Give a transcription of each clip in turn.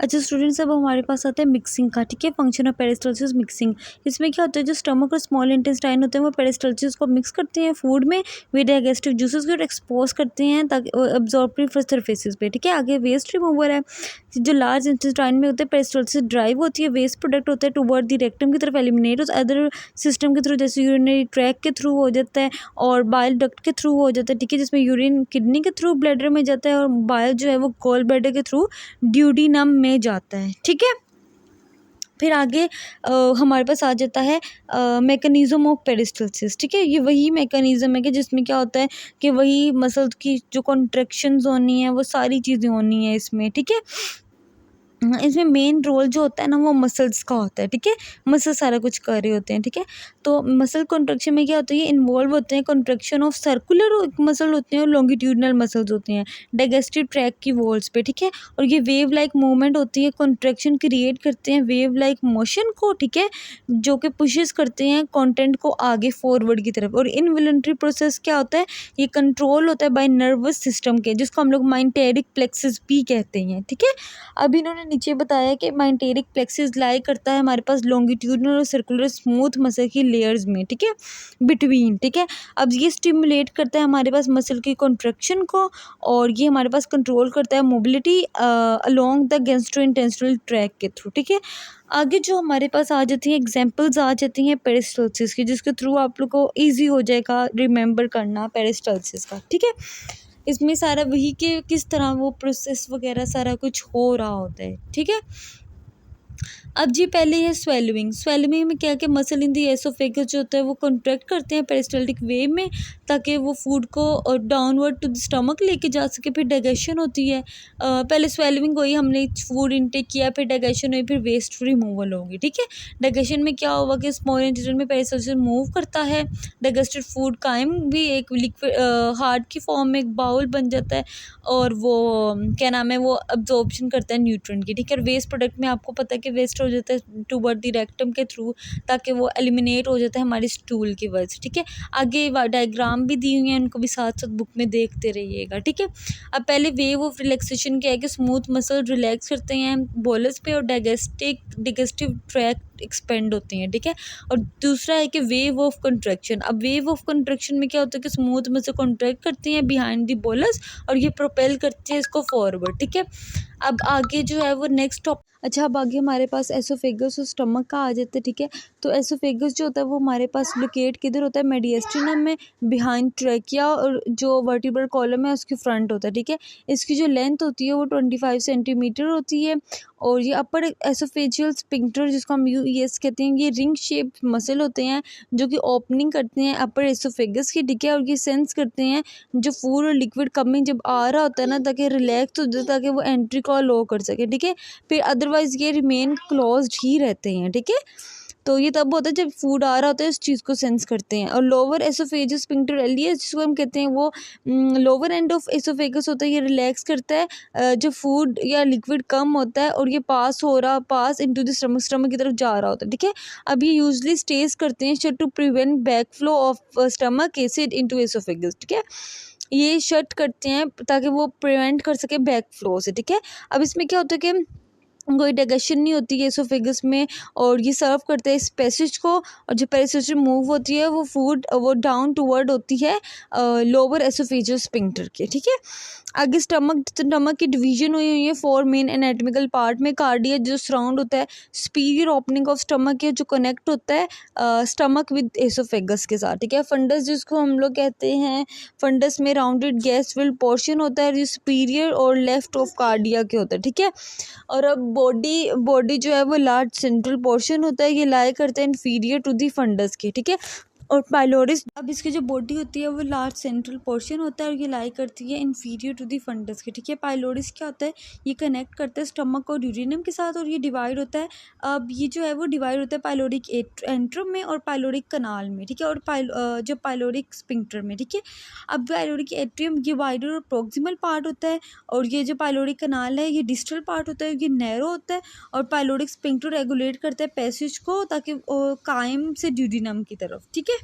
अच्छा स्टूडेंट्स, अब हमारे पास आता है मिक्सिंग का, ठीक है, फंक्शन ऑफ पेरिस्टाल्सिस मिक्सिंग। इसमें क्या होता है, जो स्टमक और स्मॉल इंटेस्टाइन होते हैं वो पेरिस्टाल्सिस को मिक्स करते हैं फूड में विद डाइजेस्टिव जूसेस को एक्सपोज करते हैं ताकि अब्जॉर्बिव सरफेसेस पे, ठीक है। आगे वेस्ट रिमूवर है, जो लार्ज इंटेस्टाइन में होते हैं पेरिस्टाल्सिस ड्राइव होती है, वेस्ट प्रोडक्ट होता है टुवर्ड द रेक्टम की तरफ एलिमिनेट होता है अदर सिस्टम के थ्रू, जैसे यूरिनरी ट्रैक के थ्रू हो जाता है और बाइल डक्ट के थ्रू हो जाता है, ठीक है, जिसमें यूरिन किडनी के थ्रू ब्लैडर में जाता है और बाइल जो है वो गॉल ब्लैडर के थ्रू ड्यूडेनम में जाता है, ठीक है। फिर आगे हमारे पास आ जाता है मैकेनिज्म ऑफ पेरिस्टाल्सिस, ठीक है। ये वही मैकेनिज्म है कि जिसमें क्या होता है कि वही मसल्स की जो कॉन्ट्रैक्शंस होनी है वो सारी चीज़ें होनी है इसमें, ठीक है। इसमें मेन रोल जो होता है ना वो मसल्स का होता है, ठीक है। मसल सारा कुछ कर रहे होते हैं, ठीक है। तो मसल कॉन्ट्रैक्शन में क्या होता है, ये इन्वॉल्व होते हैं कॉन्ट्रैक्शन ऑफ सर्कुलर मसल होते हैं और लॉन्गिट्यूडनल मसल्स होते हैं डाइजेस्टिव ट्रैक की वॉल्स पे, ठीक है। और ये वेव लाइक मूवमेंट होती है, कॉन्ट्रैक्शन क्रिएट करते हैं वेव लाइक मोशन को, ठीक है, जो कि पुशेस करते हैं कंटेंट को आगे फॉरवर्ड की तरफ। और इनवॉलंटरी प्रोसेस क्या होता है, ये कंट्रोल होता है बाय नर्वस सिस्टम के, जिसको हम लोग माइंटेरिक प्लेक्सस भी कहते हैं, ठीक है। अब इन्होंने नीचे बताया कि माइंटेरिक प्लेक्सिस लाई करता है हमारे पास लॉन्गिट्यूडनल और सर्कुलर स्मूथ मसल की लेयर्स में, ठीक है, बिटवीन, ठीक है। अब ये स्टिमुलेट करता है हमारे पास मसल की कॉन्ट्रैक्शन को और ये हमारे पास कंट्रोल करता है mobility along the gastrointestinal tract के थ्रू, ठीक है। आगे जो हमारे पास आ जाती हैं एग्जांपल्स आ जाती हैं पेरिस्टाल्सिस की, जिसके थ्रू आप लोग को ईजी हो जाएगा रिमेंबर करना पेरिस्टाल्सिस का, ठीक है। इसमें सारा वही कि किस तरह वो प्रोसेस वगैरह सारा कुछ हो रहा होता है, ठीक है। अब जी पहले है स्वेलविंग। स्वेलविंग में क्या कि मसल इन दी एसोफेगस जो होता है वो कॉन्ट्रैक्ट करते हैं पेरिस्टाल्टिक वे में ताकि वो फूड को डाउनवर्ड टू द स्टमक लेके जा सके, फिर डाइजेशन होती है। पहले स्वेलविंग हुई, हमने फूड इनटेक किया, फिर डाइजेशन हुई, फिर वेस्ट रिमूवल होगी, ठीक है। डाइजेशन में क्या होगा कि स्मॉल इंटेस्टाइन में पेरिस्टाल्सिस मूव करता है, डाइजेस्टेड फूड कायम भी एक लिक्विड हार्ड की फॉर्म में एक बाउल बन जाता है और वो क्या नाम है वो अब्जॉर्प्शन करता है न्यूट्रिएंट की, ठीक है। और वेस्ट प्रोडक्ट में आपको पता है कि वेस्ट हो जाता है टूवर्ड द रेक्टम के थ्रू ताकि वो एलिमिनेट हो जाता है हमारी स्टूल की वजह से, ठीक है। आगे डायग्राम भी दी हुई हैं, उनको भी साथ साथ बुक में देखते रहिएगा, ठीक है। अब पहले वेव ऑफ रिलैक्सेशन क्या है कि स्मूथ मसल रिलैक्स करते हैं बोलस पे और डाइजेस्टिव ट्रैक्ट एक्सपेंड होती हैं, ठीक है। और दूसरा है कि वेव ऑफ कंट्रैक्शन। अब वेव ऑफ कंट्रैक्शन में क्या होता है कि स्मूथ मसल कॉन्ट्रैक्ट करती हैं बिहाइंड द बोलस और ये प्रोपेल करती है इसको फॉरवर्ड, ठीक है। अब आगे जो है वो नेक्स्ट टॉप, अच्छा अब आगे हमारे पास एसोफेगस और स्टमक का आ जाता है, ठीक है। तो एसोफेगस जो होता है वो हमारे पास लोकेट किधर होता है, मेडिएस्टिनम में बिहाइंड ट्रैकिया, और जो वर्टिब्रल कॉलम है उसके फ्रंट होता है, ठीक है। इसकी जो लेंथ होती है वो 25 सेंटीमीटर होती है। और ये अपर एसोफेजियल स्पिंक्टर जिसको हम यूएस कहते हैं, ये रिंग शेप मसल होते हैं जो कि ओपनिंग करते हैं अपर एसोफेगस की, ठीक है। और ये सेंस करते हैं जो फूड और लिक्विड कमिंग जब आ रहा होता है ना, ताकि रिलैक्स हो जाए ताकि वो एंट्री को अलो कर सके, ठीक है। फिर अदरवाइज ये रिमेन क्लोज्ड ही रहते हैं, ठीक है। तो ये तब होता है जब फूड आ रहा होता है, इस चीज़ को सेंस करते हैं। और लोअर एसोफेगस स्फिंक्टर एलियस जिसको हम कहते हैं वो लोअर एंड ऑफ एसोफेगस होता है, ये रिलैक्स करता है जो फूड या लिक्विड कम होता है और ये पास इनटू द स्टमक की तरफ जा रहा होता है, ठीक है। अब ये यूजली स्टेज करते हैं to prevent back flow of stomach acid into oesophagus, ठीक है। ये शट करते हैं ताकि वो प्रिवेंट कर सके बैक फ्लो से, ठीक है। अब इसमें क्या होता है कि कोई डाइजेशन नहीं होती है एसोफेगस में और ये सर्व करते हैं इस पैसेज को, और जो पैसेज मूव होती है वो फूड वो डाउन टूवर्ड होती है लोअर एसोफेजियल स्फिंक्टर के, ठीक है। आगे स्टमक की डिवीजन हुई है 4 मेन एनाटॉमिकल पार्ट में। कार्डिया जो सराउंड होता है सुपीरियर ओपनिंग ऑफ स्टमक है जो कनेक्ट होता है स्टमक विद एसोफेगस के साथ, ठीक है। फंडस जिसको हम लोग कहते हैं, फंडस में राउंडेड गैस फिल्ड पोर्शन होता है जो सुपीरियर और लेफ्ट ऑफ कार्डिया के होता है, ठीक है। और अब बॉडी जो है वो लार्ज सेंट्रल पोर्शन होता है, ये लाई करता है इन्फीरियर टू दी फंडस के, ठीक है। और पाइलोरिस, अब इसकी जो बॉडी होती है वो लार्ज सेंट्रल पोर्शन होता है और ये लाई करती है इन्फीरियर टू दी फंडस के, ठीक है। पाइलोरिस क्या होता है, ये कनेक्ट करता है स्टमक और यूरिनम के साथ और ये डिवाइड होता है। अब ये जो है वो डिवाइड होता है पाइलोरिक एंट्रम में और पाइलोरिक कनाल में, ठीक है। और जो पाइलोरिक स्फिंक्टर में, ठीक है। अब पाइलोरिक एट्रियम ये वाइडर और प्रोक्सिमल पार्ट होता है और ये जो पाइलोरिक कनाल है ये डिस्टल पार्ट होता है, ये नैरो होता है। और पाइलोरिक स्फिंक्टर रेगुलेट करता है पैसेज को ताकि कायम से ड्यूडिनम की तरफ, ठीक है।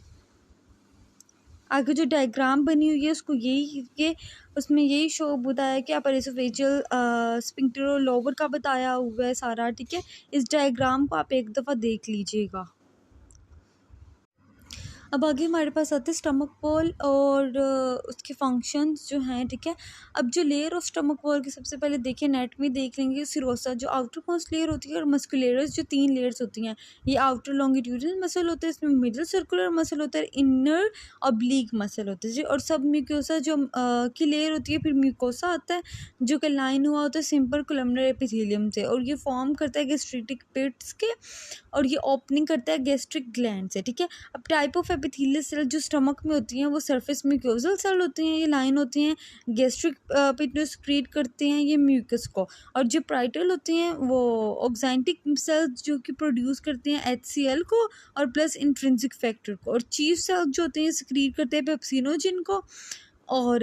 आगे जो डायग्राम बनी हुई है उसको ये उसमें यही शो होता है कि अपर एसोफेजियल स्फिंक्टर और लोअर का बताया हुआ है सारा, ठीक है। इस डायग्राम को आप एक दफ़ा देख लीजिएगा। अब आगे हमारे पास आते हैं स्टमक वॉल और उसके फंक्शंस जो हैं, ठीक है। अब जो लेयर ऑफ स्टमक वॉल की सबसे पहले देखिए एनाटॉमी देख लेंगे। सिरोसा जो आउटर मोस्ट लेयर होती है और मस्कुलरस जो 3 लेयर्स होती हैं। ये आउटर लॉन्गिट्यूडिनल मसल होता है, इसमें मिडल सर्कुलर मसल होता है, इनर ऑब्लिक मसल होता है जी। और सब म्यूकोसा जो की लेयर होती है। फिर म्यूकोसा आता है जो कि लाइन हुआ होता है सिंपल कोलमनर एपिथेलियम से, और ये फॉर्म करता है गैस्ट्रेटिक पिट्स के, और ये ओपनिंग करता है गैस्ट्रिक ग्लैंड से, ठीक है। अब टाइप ऑफ एपिथेलियल सेल जो स्टमक में होती हैं वो सरफेस म्यूकोजल सेल होती हैं, ये लाइन होती हैं गैस्ट्रिक पिट सक्रीट करते हैं ये म्यूकस को। और जो प्राइटल होती हैं वो ऑक्जेंटिक सेल्स जो कि प्रोड्यूस करते हैं HCl को और प्लस इंट्रिंसिक फैक्टर को। और चीफ सेल्स जो होते हैं सक्रीट करते हैं पेप्सिनोजिन को। और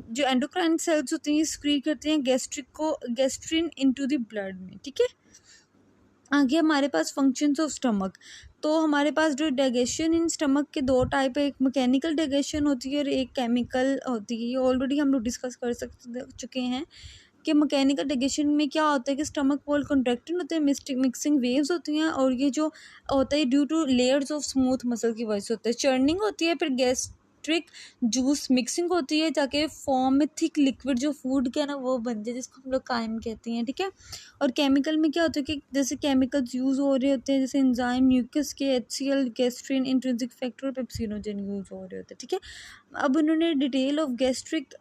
जो एंडोक्राइन सेल्स होती हैं सक्रीट करते हैं गैस्ट्रिन इनटू द ब्लड में, ठीक है। आगे हमारे पास फंक्शंस ऑफ स्टमक। तो हमारे पास जो डाइजेशन इन स्टमक के 2 टाइप है, एक मैकेनिकल डाइजेशन होती है और एक केमिकल होती है। ये ऑलरेडी हम लोग डिस्कस कर चुके हैं कि मैकेनिकल डाइजेशन में क्या होता है कि स्टमक वॉल कॉन्ट्रैक्टेड होते हैं, मिक्सिंग वेव्स होती हैं, और ये जो होता है due two layers of smooth muscle की वजह से होता है। चर्निंग होती है, फिर गैस्ट्रिक जूस मिक्सिंग होती है ताकि फॉर्म में थिक लिक्विड जो फूड के ना वो बन जाए, जिसको हम लोग कायम कहते हैं, ठीक है। और केमिकल में क्या होता है कि जैसे केमिकल्स यूज़ हो रहे होते हैं, जैसे एंजाइम म्यूकस के HCl गैस्ट्रिन इंट्रिंसिक फैक्टर और पेप्सिनोजन यूज़ हो रहे होते हैं, ठीक है। अब उन्होंने डिटेल ऑफ गैस्ट्रिक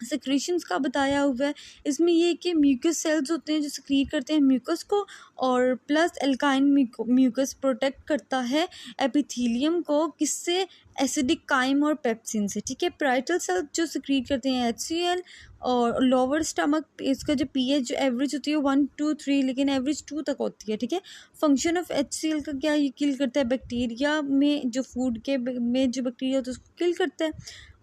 सिक्रीशंस का बताया हुआ है। इसमें ये कि म्यूकस सेल्स होते हैं जो सक्रीट करते हैं म्यूकस को, और प्लस एल्काइन म्यूकस प्रोटेक्ट करता है एपिथेलियम को, किससे, एसिडिक काइम और पेप्सिन से, ठीक है। प्राइटल सेल्स जो सक्रीट करते हैं HCl, और लोअर स्टमक इसका जो pH जो एवरेज होती है 1 to 3, लेकिन एवरेज 2 तक होती है, ठीक है। फंक्शन ऑफ HCl का क्या, ये किल करता है बैक्टीरिया में जो फूड के में जो बैक्टीरिया होता है उसको किल करता है,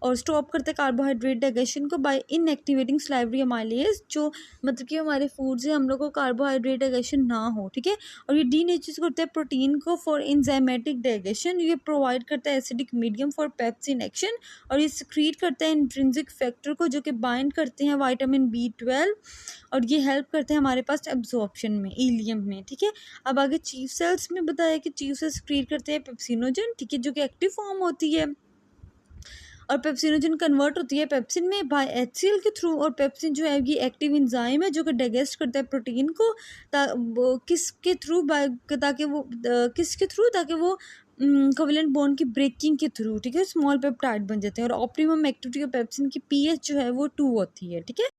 और स्टॉप करता है कार्बोहाइड्रेट डाइजेशन को बाय इनएक्टिवेटिंग सलाइवरी अमाइलेज, जो मतलब कि हमारे फूड से हम लोग को कार्बोहाइड्रेट डाइजेशन ना हो, ठीक है। और ये डीनेचर करता है प्रोटीन को फॉर इंजाइमेटिक डाइजेशन, ये प्रोवाइड करता है acidic medium for pepsin action, और ये सक्रीट करता है इंट्रिंसिक फैक्टर को जो कि बाइंड करते हैं विटामिन B12, और ये हेल्प करते हैं हमारे पास एब्जॉर्प्शन में इलियम में, ठीक है। अब आगे चीफ सेल्स में बताया कि चीफ सेल्स सक्रीट करते हैं पेप्सिनोजन, ठीक है, जो कि एक्टिव फॉर्म होती है, और पेप्सिनोजन कन्वर्ट होती है पेप्सिन में बाय HCl के थ्रू। और पेप्सिन जो है ये एक्टिव एंजाइम है जो कि डाइजेस्ट करता है प्रोटीन को किसके थ्रू, ताकि वो कोवेलेंट बॉन्ड की ब्रेकिंग के थ्रू, ठीक है, स्मॉल पेप्टाइड बन जाते हैं। और ऑप्टिमम एक्टिविटी ऑफ पेप्सिन की pH जो है वो 2 होती है, ठीक है।